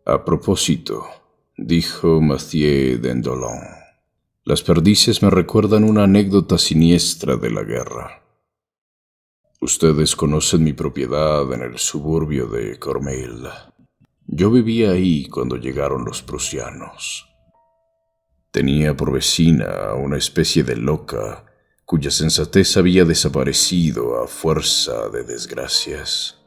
A propósito, dijo Mathieu Dendolon, las perdices me recuerdan una anécdota siniestra de la guerra. Ustedes conocen mi propiedad en el suburbio de Cormeilles. Yo vivía ahí cuando llegaron los prusianos. Tenía por vecina a una especie de loca cuya sensatez había desaparecido a fuerza de desgracias.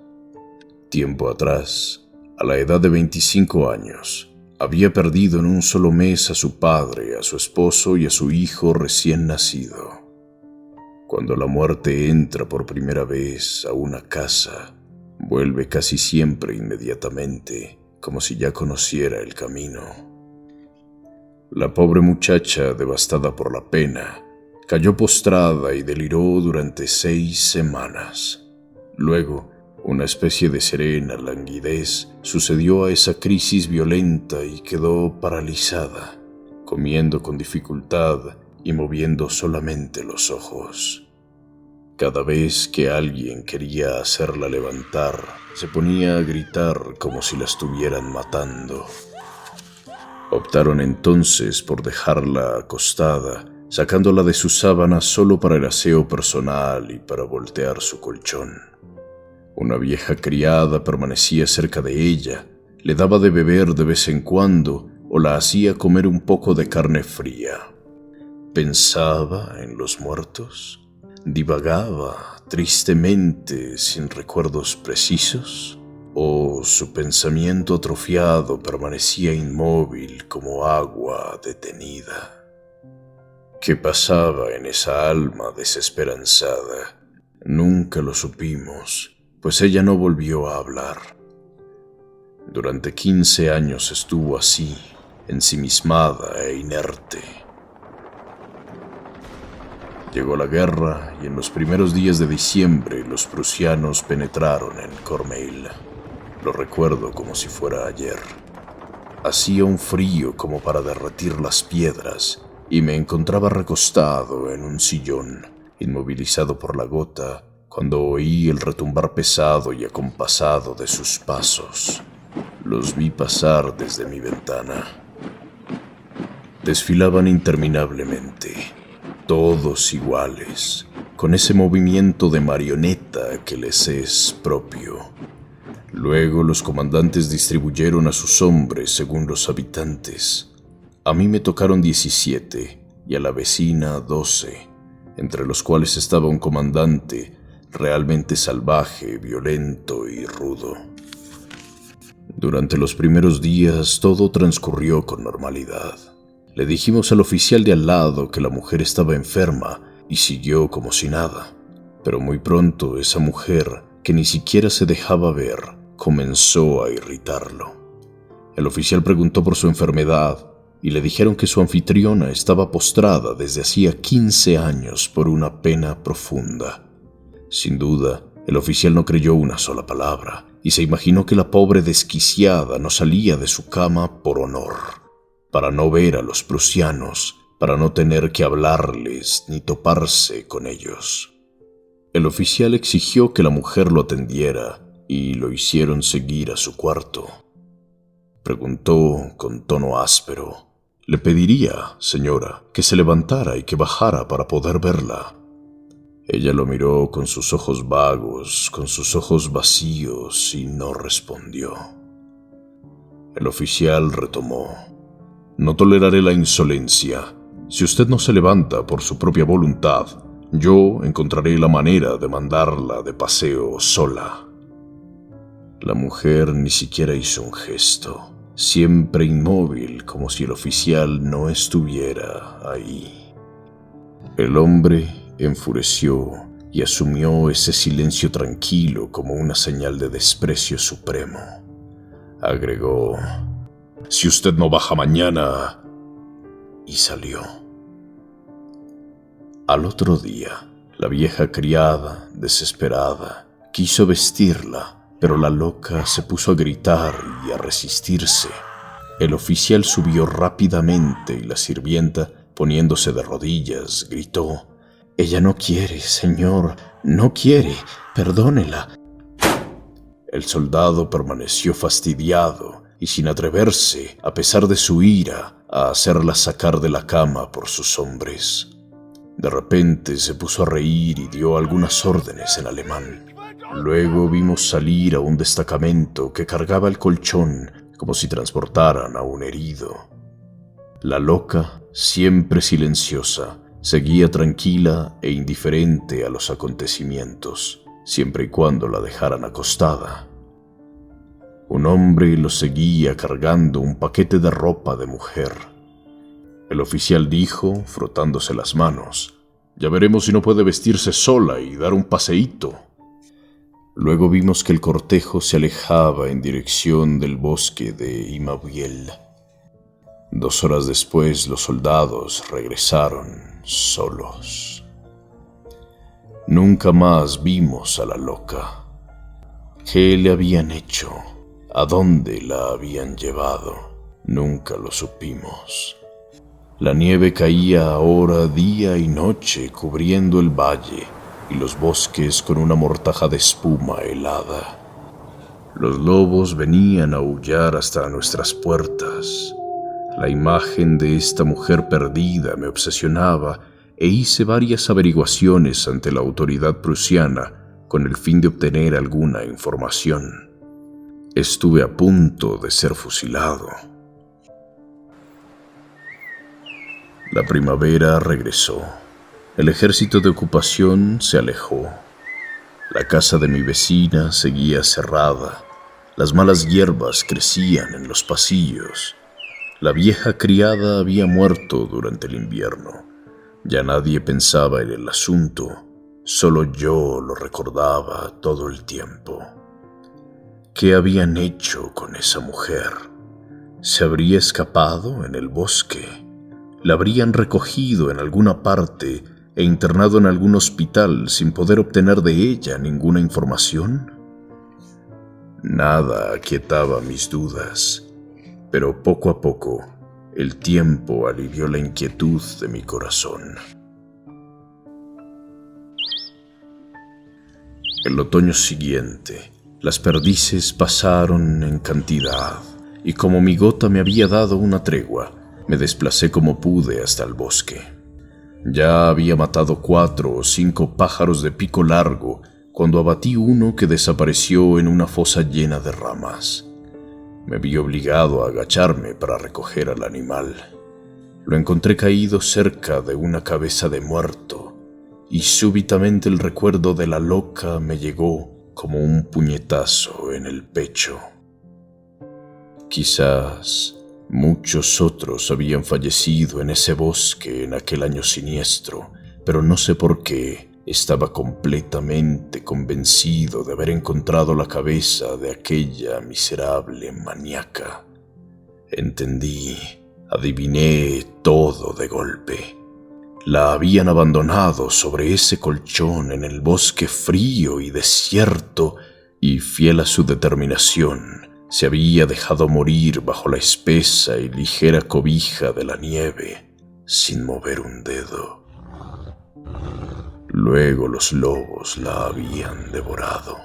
Tiempo atrás, a la edad de 25 años, había perdido en un solo mes a su padre, a su esposo y a su hijo recién nacido. Cuando la muerte entra por primera vez a una casa, vuelve casi siempre inmediatamente, como si ya conociera el camino. La pobre muchacha, devastada por la pena, cayó postrada y deliró durante 6 semanas. Luego, una especie de serena languidez sucedió a esa crisis violenta y quedó paralizada, comiendo con dificultad y moviendo solamente los ojos. Cada vez que alguien quería hacerla levantar, se ponía a gritar como si la estuvieran matando. Optaron entonces por dejarla acostada, sacándola de sus sábanas solo para el aseo personal y para voltear su colchón. Una vieja criada permanecía cerca de ella, le daba de beber de vez en cuando o la hacía comer un poco de carne fría. Pensaba en los muertos, divagaba tristemente sin recuerdos precisos, o su pensamiento atrofiado permanecía inmóvil como agua detenida. ¿Qué pasaba en esa alma desesperanzada? Nunca lo supimos, pues ella no volvió a hablar. Durante 15 años estuvo así, ensimismada e inerte. Llegó la guerra y en los primeros días de diciembre los prusianos penetraron en Cormeilles. Lo recuerdo como si fuera ayer. Hacía un frío como para derretir las piedras y me encontraba recostado en un sillón, inmovilizado por la gota, cuando oí el retumbar pesado y acompasado de sus pasos. Los vi pasar desde mi ventana. Desfilaban interminablemente, todos iguales, con ese movimiento de marioneta que les es propio. Luego los comandantes distribuyeron a sus hombres según los habitantes. A mí me tocaron 17 y a la vecina 12, entre los cuales estaba un comandante realmente salvaje, violento y rudo. Durante los primeros días todo transcurrió con normalidad. Le dijimos al oficial de al lado que la mujer estaba enferma y siguió como si nada. Pero muy pronto esa mujer, que ni siquiera se dejaba ver, comenzó a irritarlo. El oficial preguntó por su enfermedad y le dijeron que su anfitriona estaba postrada desde hacía 15 años por una pena profunda. Sin duda, el oficial no creyó una sola palabra y se imaginó que la pobre desquiciada no salía de su cama por honor, para no ver a los prusianos, para no tener que hablarles ni toparse con ellos. El oficial exigió que la mujer lo atendiera y lo hicieron seguir a su cuarto. Preguntó con tono áspero: «Le pediría, señora, que se levantara y que bajara para poder verla». Ella lo miró con sus ojos vagos, con sus ojos vacíos, y no respondió. El oficial retomó: «No toleraré la insolencia. Si usted no se levanta por su propia voluntad, yo encontraré la manera de mandarla de paseo sola». La mujer ni siquiera hizo un gesto, siempre inmóvil, como si el oficial no estuviera ahí. El hombre enfureció y asumió ese silencio tranquilo como una señal de desprecio supremo. Agregó: «Si usted no baja mañana», y salió. Al otro día, la vieja criada, desesperada, quiso vestirla, pero la loca se puso a gritar y a resistirse. El oficial subió rápidamente y la sirvienta, poniéndose de rodillas, gritó: «Ella no quiere, señor, no quiere, perdónela». El soldado permaneció fastidiado y sin atreverse, a pesar de su ira, a hacerla sacar de la cama por sus hombres. De repente se puso a reír y dio algunas órdenes en alemán. Luego vimos salir a un destacamento que cargaba el colchón como si transportaran a un herido. La loca, siempre silenciosa, seguía tranquila e indiferente a los acontecimientos, siempre y cuando la dejaran acostada. Un hombre lo seguía cargando un paquete de ropa de mujer. El oficial dijo, frotándose las manos: «Ya veremos si no puede vestirse sola y dar un paseíto». Luego vimos que el cortejo se alejaba en dirección del bosque de Imaviel. 2 horas después, los soldados regresaron solos. Nunca más vimos a la loca. ¿Qué le habían hecho? ¿A dónde la habían llevado? Nunca lo supimos. La nieve caía ahora día y noche cubriendo el valle y los bosques con una mortaja de espuma helada. Los lobos venían a aullar hasta nuestras puertas. La imagen de esta mujer perdida me obsesionaba e hice varias averiguaciones ante la autoridad prusiana con el fin de obtener alguna información. Estuve a punto de ser fusilado. La primavera regresó. El ejército de ocupación se alejó. La casa de mi vecina seguía cerrada. Las malas hierbas crecían en los pasillos. La vieja criada había muerto durante el invierno. Ya nadie pensaba en el asunto. Solo yo lo recordaba todo el tiempo. ¿Qué habían hecho con esa mujer? ¿Se habría escapado en el bosque? ¿La habrían recogido en alguna parte e internado en algún hospital sin poder obtener de ella ninguna información? Nada aquietaba mis dudas, pero poco a poco el tiempo alivió la inquietud de mi corazón. El otoño siguiente, las perdices pasaron en cantidad, y como mi gota me había dado una tregua, me desplacé como pude hasta el bosque. Ya había matado 4 o 5 pájaros de pico largo cuando abatí uno que desapareció en una fosa llena de ramas. Me vi obligado a agacharme para recoger al animal. Lo encontré caído cerca de una cabeza de muerto, y súbitamente el recuerdo de la loca me llegó como un puñetazo en el pecho. Quizás muchos otros habían fallecido en ese bosque en aquel año siniestro, pero no sé por qué estaba completamente convencido de haber encontrado la cabeza de aquella miserable maníaca. Entendí, adiviné todo de golpe. La habían abandonado sobre ese colchón en el bosque frío y desierto, y fiel a su determinación, se había dejado morir bajo la espesa y ligera cobija de la nieve, sin mover un dedo. Luego los lobos la habían devorado.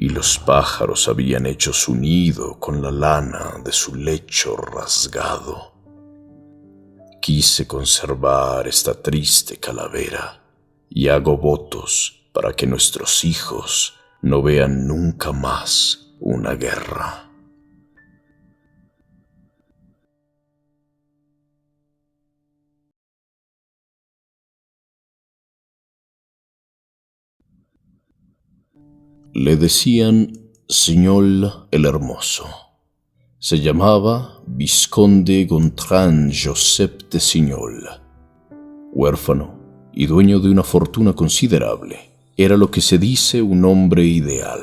y los pájaros habían hecho su nido con la lana de su lecho rasgado. Quise conservar esta triste calavera y hago votos para que nuestros hijos no vean nunca más una guerra. Le decían Señor el Hermoso. Se llamaba Visconde Gontran Josep de Signol. Huérfano y dueño de una fortuna considerable, era lo que se dice un hombre ideal.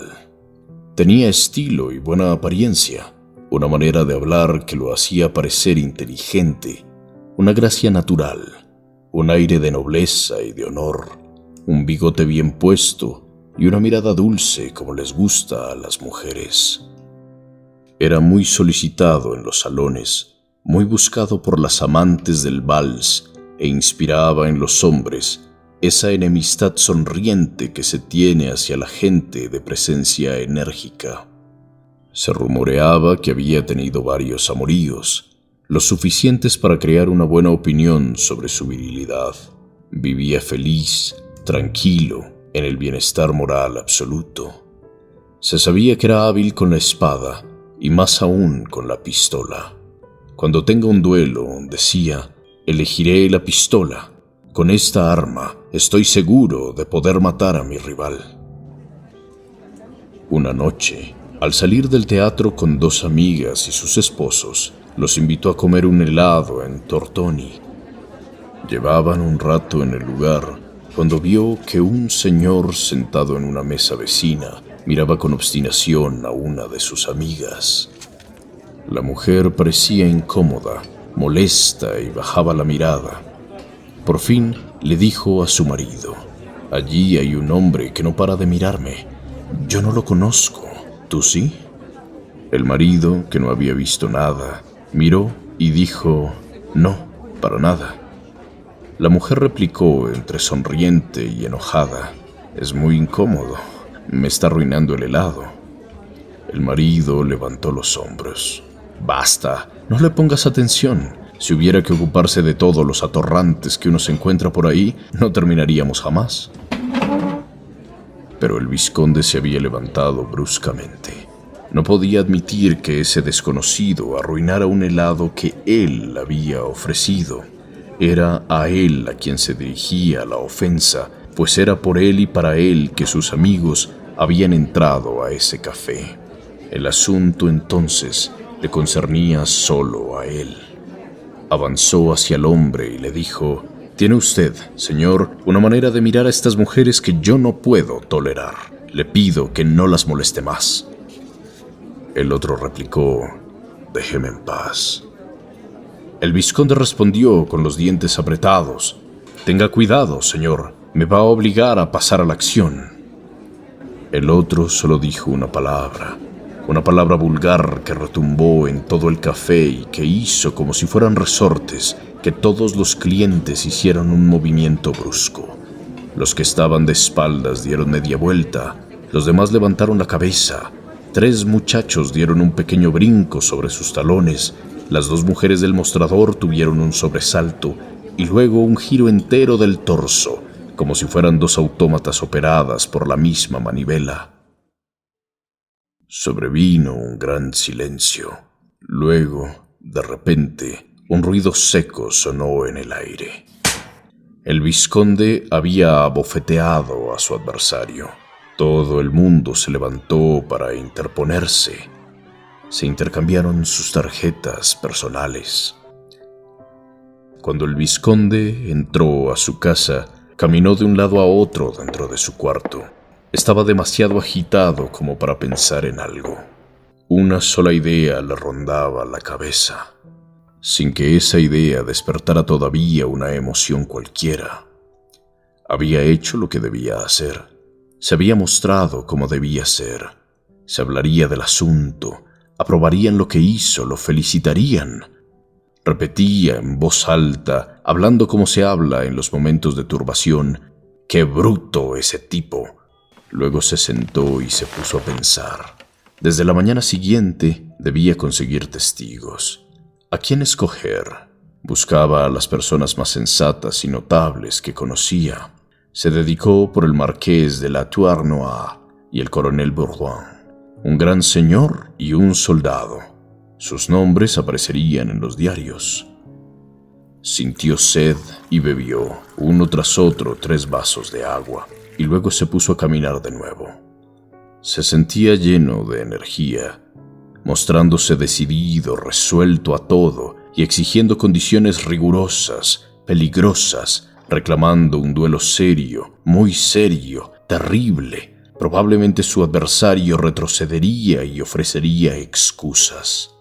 Tenía estilo y buena apariencia, una manera de hablar que lo hacía parecer inteligente, una gracia natural, un aire de nobleza y de honor, un bigote bien puesto y una mirada dulce como les gusta a las mujeres. Era muy solicitado en los salones, muy buscado por las amantes del vals e inspiraba en los hombres esa enemistad sonriente que se tiene hacia la gente de presencia enérgica. Se rumoreaba que había tenido varios amoríos, lo suficientes para crear una buena opinión sobre su virilidad. Vivía feliz, tranquilo, en el bienestar moral absoluto. Se sabía que era hábil con la espada y más aún con la pistola. Cuando tenga un duelo, decía, elegiré la pistola. Con esta arma estoy seguro de poder matar a mi rival. Una noche, al salir del teatro con dos amigas y sus esposos, los invitó a comer un helado en Tortoni. Llevaban un rato en el lugar cuando vio que un señor sentado en una mesa vecina miraba con obstinación a una de sus amigas. La mujer parecía incómoda, molesta y bajaba la mirada. Por fin le dijo a su marido, «Allí hay un hombre que no para de mirarme. Yo no lo conozco. ¿Tú sí?» El marido, que no había visto nada, miró y dijo, «No, para nada». La mujer replicó entre sonriente y enojada, «Es muy incómodo, me está arruinando el helado». El marido levantó los hombros. «Basta, no le pongas atención. Si hubiera que ocuparse de todos los atorrantes que uno se encuentra por ahí, no terminaríamos jamás». Pero el vizconde se había levantado bruscamente. No podía admitir que ese desconocido arruinara un helado que él había ofrecido. Era a él a quien se dirigía la ofensa, pues era por él y para él que sus amigos habían entrado a ese café. El asunto entonces le concernía solo a él. Avanzó hacia el hombre y le dijo, «Tiene usted, señor, una manera de mirar a estas mujeres que yo no puedo tolerar. Le pido que no las moleste más». El otro replicó, «Déjeme en paz». El vizconde respondió con los dientes apretados, «Tenga cuidado, señor, me va a obligar a pasar a la acción». El otro solo dijo una palabra vulgar que retumbó en todo el café y que hizo como si fueran resortes que todos los clientes hicieron un movimiento brusco. Los que estaban de espaldas dieron media vuelta, los demás levantaron la cabeza, 3 muchachos dieron un pequeño brinco sobre sus talones, las 2 mujeres del mostrador tuvieron un sobresalto y luego un giro entero del torso, como si fueran 2 autómatas operadas por la misma manivela. Sobrevino un gran silencio. Luego, de repente, un ruido seco sonó en el aire. El vizconde había abofeteado a su adversario. Todo el mundo se levantó para interponerse. Se intercambiaron sus tarjetas personales. Cuando el vizconde entró a su casa, caminó de un lado a otro dentro de su cuarto. Estaba demasiado agitado como para pensar en algo. Una sola idea le rondaba la cabeza, sin que esa idea despertara todavía una emoción cualquiera. Había hecho lo que debía hacer. Se había mostrado como debía ser. Se hablaría del asunto. Aprobarían lo que hizo, lo felicitarían. Repetía en voz alta, hablando como se habla en los momentos de turbación, «¡Qué bruto ese tipo!». Luego se sentó y se puso a pensar. Desde la mañana siguiente debía conseguir testigos. ¿A quién escoger? Buscaba a las personas más sensatas y notables que conocía. Se dedicó por el marqués de la Tour-Noire y el coronel Bourdon, un gran señor y un soldado. Sus nombres aparecerían en los diarios. Sintió sed y bebió, uno tras otro, 3 vasos de agua, y luego se puso a caminar de nuevo. Se sentía lleno de energía, mostrándose decidido, resuelto a todo y exigiendo condiciones rigurosas, peligrosas, reclamando un duelo serio, muy serio, terrible. Probablemente su adversario retrocedería y ofrecería excusas.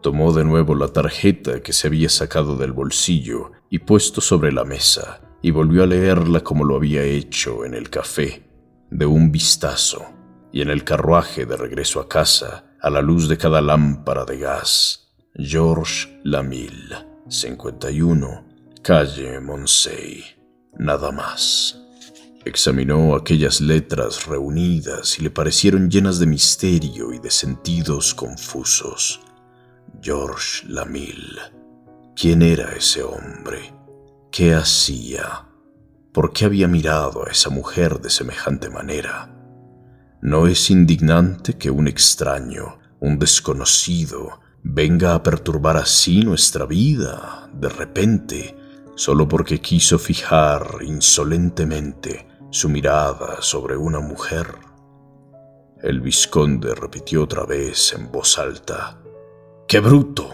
Tomó de nuevo la tarjeta que se había sacado del bolsillo y puesto sobre la mesa, y volvió a leerla como lo había hecho en el café, de un vistazo, y en el carruaje de regreso a casa, a la luz de cada lámpara de gas. Georges Lamil, 51, calle Moncey. Nada más. Examinó aquellas letras reunidas y le parecieron llenas de misterio y de sentidos confusos. Georges Lamil. ¿Quién era ese hombre? ¿Qué hacía? ¿Por qué había mirado a esa mujer de semejante manera? ¿No es indignante que un extraño, un desconocido, venga a perturbar así nuestra vida, de repente, solo porque quiso fijar insolentemente su mirada sobre una mujer? El vizconde repitió otra vez en voz alta: ¡Qué bruto!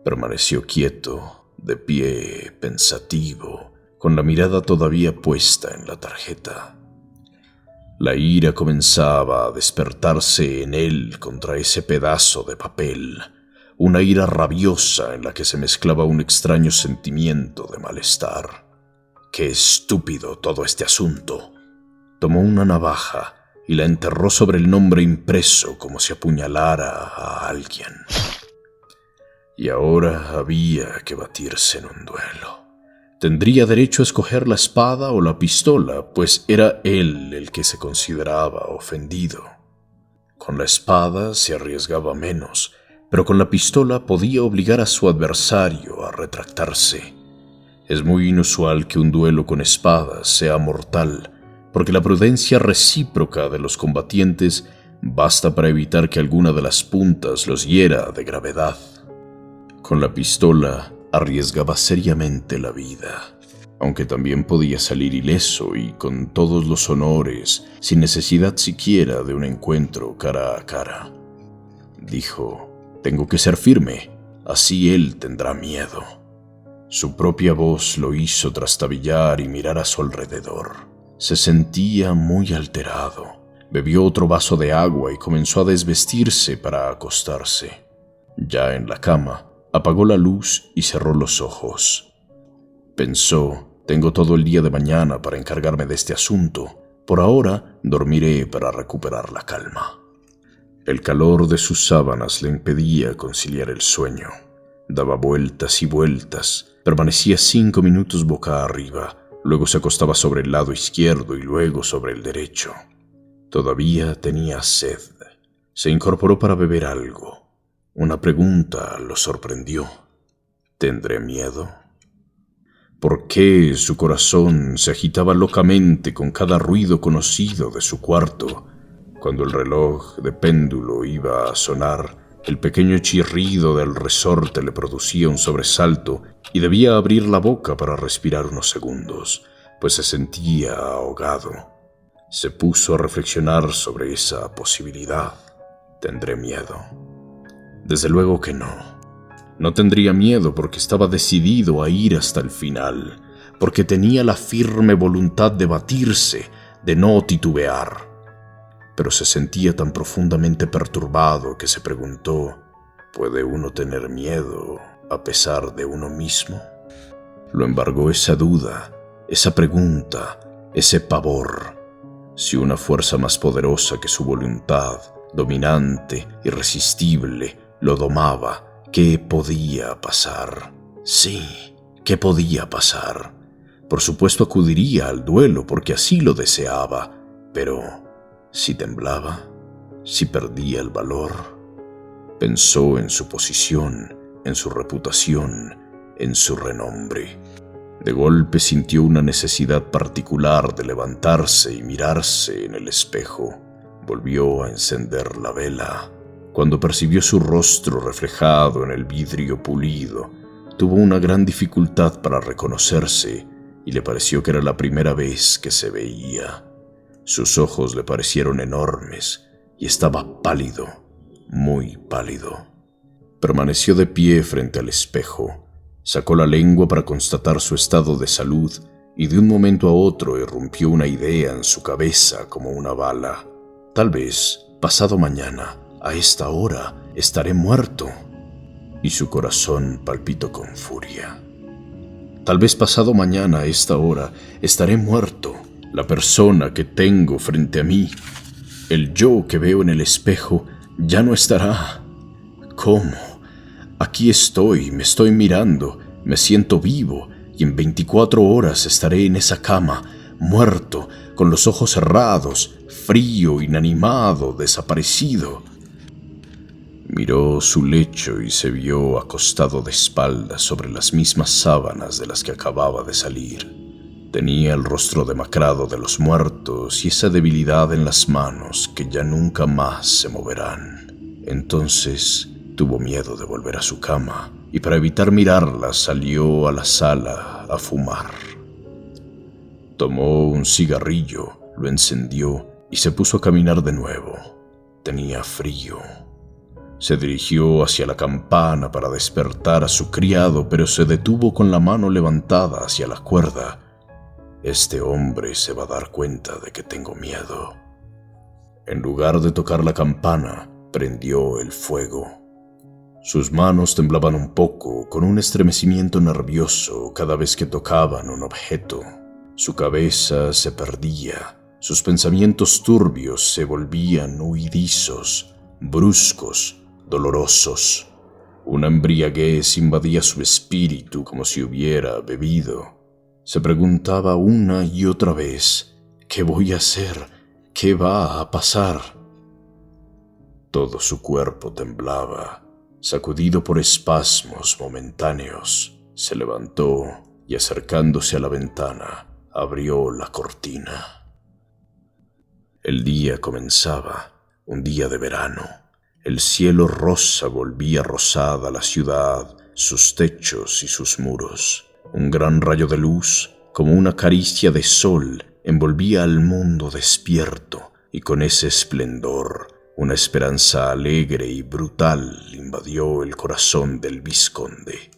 Permaneció quieto, de pie, pensativo, con la mirada todavía puesta en la tarjeta. La ira comenzaba a despertarse en él contra ese pedazo de papel, una ira rabiosa en la que se mezclaba un extraño sentimiento de malestar. ¡Qué estúpido todo este asunto! Tomó una navaja y la enterró sobre el nombre impreso como si apuñalara a alguien. Y ahora había que batirse en un duelo. Tendría derecho a escoger la espada o la pistola, pues era él el que se consideraba ofendido. Con la espada se arriesgaba menos, pero con la pistola podía obligar a su adversario a retractarse. Es muy inusual que un duelo con espadas sea mortal, porque la prudencia recíproca de los combatientes basta para evitar que alguna de las puntas los hiera de gravedad. Con la pistola arriesgaba seriamente la vida, aunque también podía salir ileso y con todos los honores, sin necesidad siquiera de un encuentro cara a cara. Dijo: tengo que ser firme, así él tendrá miedo. Su propia voz lo hizo trastabillar y mirar a su alrededor. Se sentía muy alterado. Bebió otro vaso de agua y comenzó a desvestirse para acostarse. Ya en la cama, apagó la luz y cerró los ojos. Pensó: tengo todo el día de mañana para encargarme de este asunto. Por ahora dormiré para recuperar la calma. El calor de sus sábanas le impedía conciliar el sueño. Daba vueltas y vueltas. Permanecía 5 minutos boca arriba. Luego se acostaba sobre el lado izquierdo y luego sobre el derecho. Todavía tenía sed. Se incorporó para beber algo. Una pregunta lo sorprendió. ¿Tendré miedo? ¿Por qué su corazón se agitaba locamente con cada ruido conocido de su cuarto? Cuando el reloj de péndulo iba a sonar, el pequeño chirrido del resorte le producía un sobresalto y debía abrir la boca para respirar unos segundos, pues se sentía ahogado. Se puso a reflexionar sobre esa posibilidad. ¿Tendré miedo? Desde luego que no. No tendría miedo porque estaba decidido a ir hasta el final, porque tenía la firme voluntad de batirse, de no titubear. Pero se sentía tan profundamente perturbado que se preguntó: ¿puede uno tener miedo a pesar de uno mismo? Lo embargó esa duda, esa pregunta, ese pavor. Si una fuerza más poderosa que su voluntad, dominante, irresistible, lo domaba, ¿qué podía pasar? Sí, ¿qué podía pasar? Por supuesto acudiría al duelo porque así lo deseaba, Pero, si temblaba, si perdía el valor, pensó en su posición, en su reputación, en su renombre. De golpe sintió una necesidad particular de levantarse y mirarse en el espejo. Volvió a encender la vela. Cuando percibió su rostro reflejado en el vidrio pulido, tuvo una gran dificultad para reconocerse y le pareció que era la primera vez que se veía. Sus ojos le parecieron enormes y estaba pálido, muy pálido. Permaneció de pie frente al espejo, sacó la lengua para constatar su estado de salud y de un momento a otro irrumpió una idea en su cabeza como una bala. Tal vez, pasado mañana, a esta hora, estaré muerto. Y su corazón palpitó con furia. Tal vez pasado mañana a esta hora, estaré muerto. La persona que tengo frente a mí, el yo que veo en el espejo, ya no estará. ¿Cómo? Aquí estoy, me estoy mirando, me siento vivo y en 24 horas estaré en esa cama, muerto, con los ojos cerrados, frío, inanimado, desaparecido. Miró su lecho y se vio acostado de espaldas sobre las mismas sábanas de las que acababa de salir. Tenía el rostro demacrado de los muertos y esa debilidad en las manos que ya nunca más se moverán. Entonces tuvo miedo de volver a su cama y para evitar mirarla salió a la sala a fumar. Tomó un cigarrillo, lo encendió y se puso a caminar de nuevo. Tenía frío. Se dirigió hacia la campana para despertar a su criado, pero se detuvo con la mano levantada hacia la cuerda. Este hombre se va a dar cuenta de que tengo miedo. En lugar de tocar la campana, prendió el fuego. Sus manos temblaban un poco, con un estremecimiento nervioso cada vez que tocaban un objeto. Su cabeza se perdía, sus pensamientos turbios se volvían huidizos, bruscos, dolorosos. Una embriaguez invadía su espíritu como si hubiera bebido. Se preguntaba una y otra vez, ¿qué voy a hacer? ¿Qué va a pasar? Todo su cuerpo temblaba, sacudido por espasmos momentáneos. Se levantó y acercándose a la ventana, abrió la cortina. El día comenzaba, un día de verano. El cielo rosa volvía rosada la ciudad, sus techos y sus muros. Un gran rayo de luz, como una caricia de sol, envolvía al mundo despierto, y con ese esplendor, una esperanza alegre y brutal invadió el corazón del vizconde.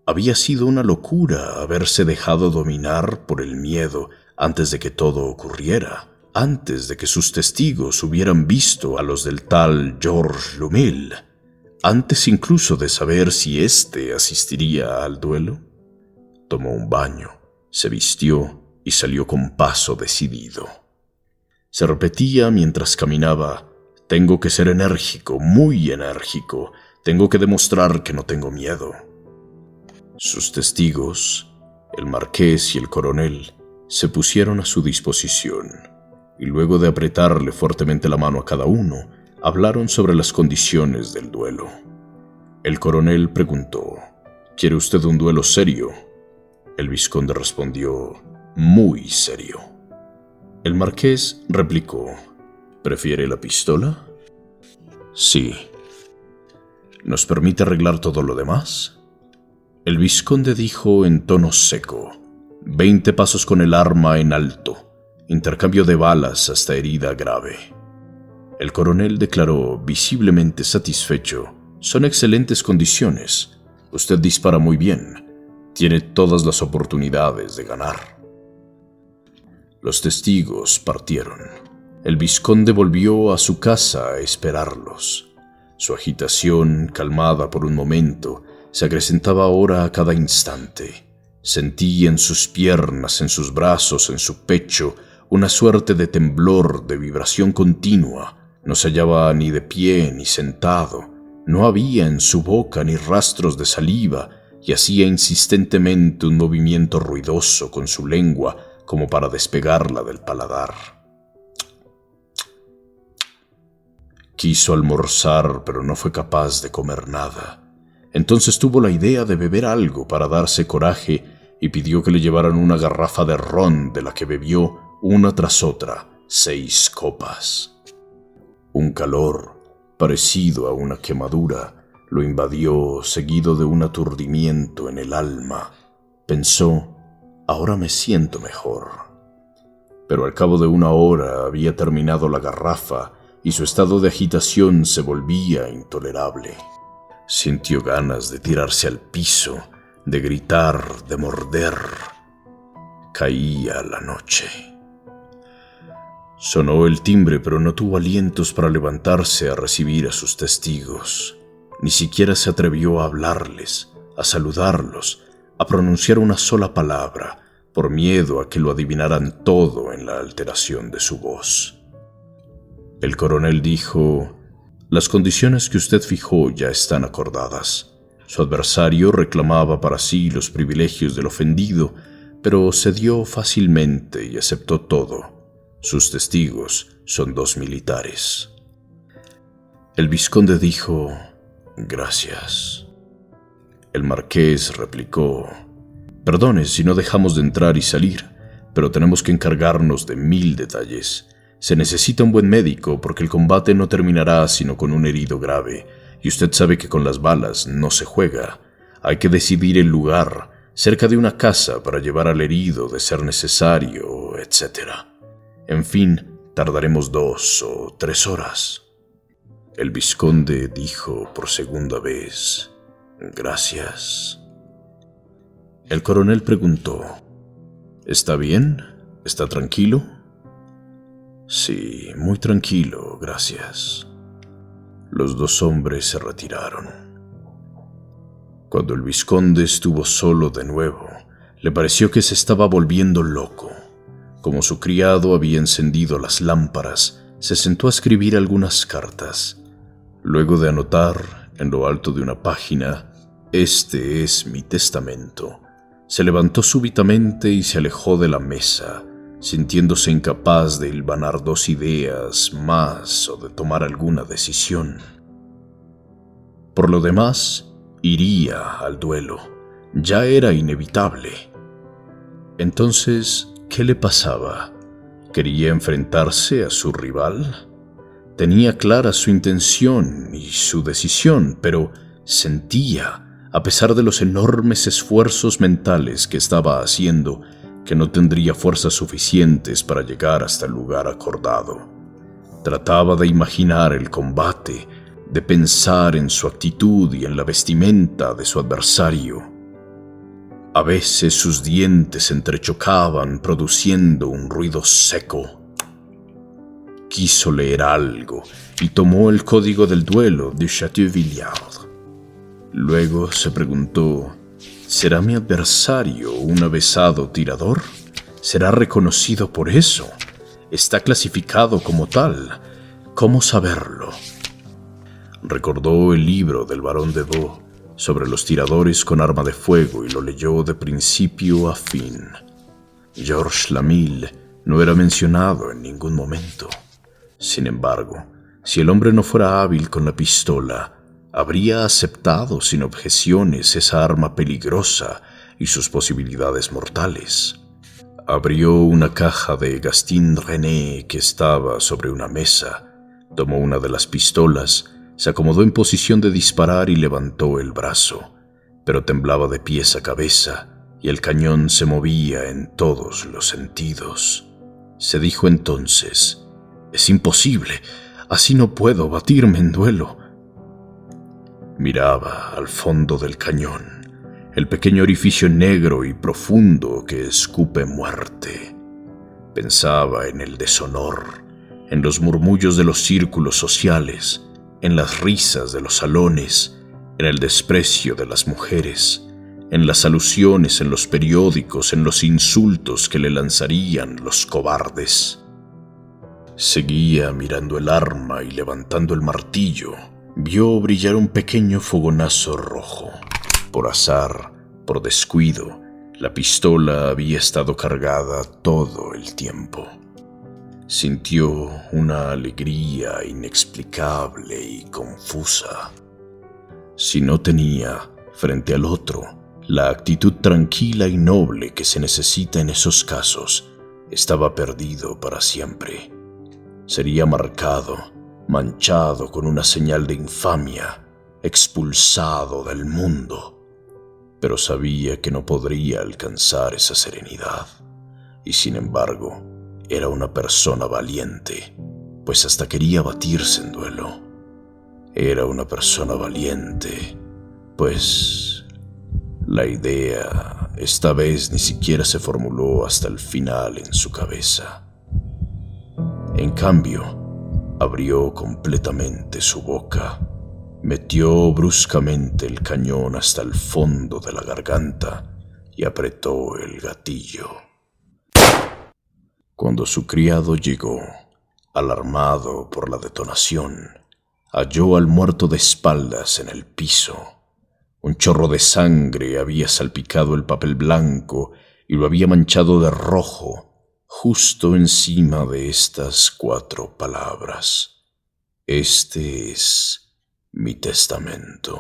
Había sido una locura haberse dejado dominar por el miedo antes de que todo ocurriera, antes de que sus testigos hubieran visto a los del tal Georges Lumil, antes incluso de saber si éste asistiría al duelo. Tomó un baño, se vistió y salió con paso decidido. Se repetía mientras caminaba: tengo que ser enérgico, muy enérgico, tengo que demostrar que no tengo miedo. Sus testigos, el marqués y el coronel, se pusieron a su disposición, y luego de apretarle fuertemente la mano a cada uno, hablaron sobre las condiciones del duelo. El coronel preguntó: ¿quiere usted un duelo serio? El vizconde respondió: muy serio. El marqués replicó: ¿prefiere la pistola? Sí. ¿Nos permite arreglar todo lo demás? El vizconde dijo en tono seco: 20 pasos con el arma en alto, intercambio de balas hasta herida grave. El coronel declaró, visiblemente satisfecho: son excelentes condiciones. Usted dispara muy bien. Tiene todas las oportunidades de ganar. Los testigos partieron. El vizconde volvió a su casa a esperarlos. Su agitación, calmada por un momento, se acrecentaba ahora a cada instante. Sentía en sus piernas, en sus brazos, en su pecho, una suerte de temblor, de vibración continua. No se hallaba ni de pie ni sentado. No había en su boca ni rastros de saliva, y hacía insistentemente un movimiento ruidoso con su lengua como para despegarla del paladar. Quiso almorzar, pero no fue capaz de comer nada. Entonces tuvo la idea de beber algo para darse coraje y pidió que le llevaran una garrafa de ron, de la que bebió una tras otra 6 copas. Un calor, parecido a una quemadura, lo invadió, seguido de un aturdimiento en el alma. Pensó: ahora me siento mejor. Pero al cabo de 1 hora había terminado la garrafa y su estado de agitación se volvía intolerable. Sintió ganas de tirarse al piso, de gritar, de morder. Caía la noche. Sonó el timbre, pero no tuvo alientos para levantarse a recibir a sus testigos. Ni siquiera se atrevió a hablarles, a saludarlos, a pronunciar una sola palabra, por miedo a que lo adivinaran todo en la alteración de su voz. El coronel dijo: las condiciones que usted fijó ya están acordadas. Su adversario reclamaba para sí los privilegios del ofendido, pero cedió fácilmente y aceptó todo. Sus testigos son 2 militares. El vizconde dijo: gracias. El marqués replicó: perdone si no dejamos de entrar y salir, pero tenemos que encargarnos de 1000 detalles. Se necesita un buen médico porque el combate no terminará sino con un herido grave, y usted sabe que con las balas no se juega. Hay que decidir el lugar, cerca de una casa, para llevar al herido de ser necesario, etc. En fin, tardaremos 2 o 3 horas. El vizconde dijo por segunda vez: gracias. El coronel preguntó: ¿está bien? ¿Está tranquilo? Sí, muy tranquilo, gracias. Los 2 hombres se retiraron. Cuando el vizconde estuvo solo de nuevo, le pareció que se estaba volviendo loco. Como su criado había encendido las lámparas, se sentó a escribir algunas cartas. Luego de anotar, en lo alto de una página: «Este es mi testamento», se levantó súbitamente y se alejó de la mesa, sintiéndose incapaz de hilvanar 2 ideas más o de tomar alguna decisión. Por lo demás, iría al duelo. Ya era inevitable. Entonces, ¿qué le pasaba? ¿Quería enfrentarse a su rival? Tenía clara su intención y su decisión, pero sentía, a pesar de los enormes esfuerzos mentales que estaba haciendo, que no tendría fuerzas suficientes para llegar hasta el lugar acordado. Trataba de imaginar el combate, de pensar en su actitud y en la vestimenta de su adversario. A veces sus dientes se entrechocaban produciendo un ruido seco. Quiso leer algo y tomó el código del duelo de Chateauvilliard. Luego se preguntó: ¿será mi adversario un avesado tirador? ¿Será reconocido por eso? ¿Está clasificado como tal? ¿Cómo saberlo? Recordó el libro del barón de Vaux sobre los tiradores con arma de fuego y lo leyó de principio a fin. Georges Lamil no era mencionado en ningún momento. Sin embargo, si el hombre no fuera hábil con la pistola, habría aceptado sin objeciones esa arma peligrosa y sus posibilidades mortales. Abrió una caja de Gastin René que estaba sobre una mesa, tomó una de las pistolas, se acomodó en posición de disparar y levantó el brazo, pero temblaba de pies a cabeza y el cañón se movía en todos los sentidos. Se dijo entonces: «Es imposible, así no puedo batirme en duelo». Miraba al fondo del cañón, el pequeño orificio negro y profundo que escupe muerte. Pensaba en el deshonor, en los murmullos de los círculos sociales, en las risas de los salones, en el desprecio de las mujeres, en las alusiones en los periódicos, en los insultos que le lanzarían los cobardes. Seguía mirando el arma y levantando el martillo. Vio brillar un pequeño fogonazo rojo. Por azar, por descuido, la pistola había estado cargada todo el tiempo. Sintió una alegría inexplicable y confusa. Si no tenía frente al otro la actitud tranquila y noble que se necesita en esos casos, estaba perdido para siempre. Sería marcado, manchado con una señal de infamia, expulsado del mundo. Pero sabía que no podría alcanzar esa serenidad. Y sin embargo, era una persona valiente, pues hasta quería batirse en duelo. Era una persona valiente, pues la idea esta vez ni siquiera se formuló hasta el final en su cabeza. En cambio, abrió completamente su boca, metió bruscamente el cañón hasta el fondo de la garganta y apretó el gatillo. Cuando su criado llegó, alarmado por la detonación, halló al muerto de espaldas en el piso. Un chorro de sangre había salpicado el papel blanco y lo había manchado de rojo, justo encima de estas 4 palabras: Este es mi testamento.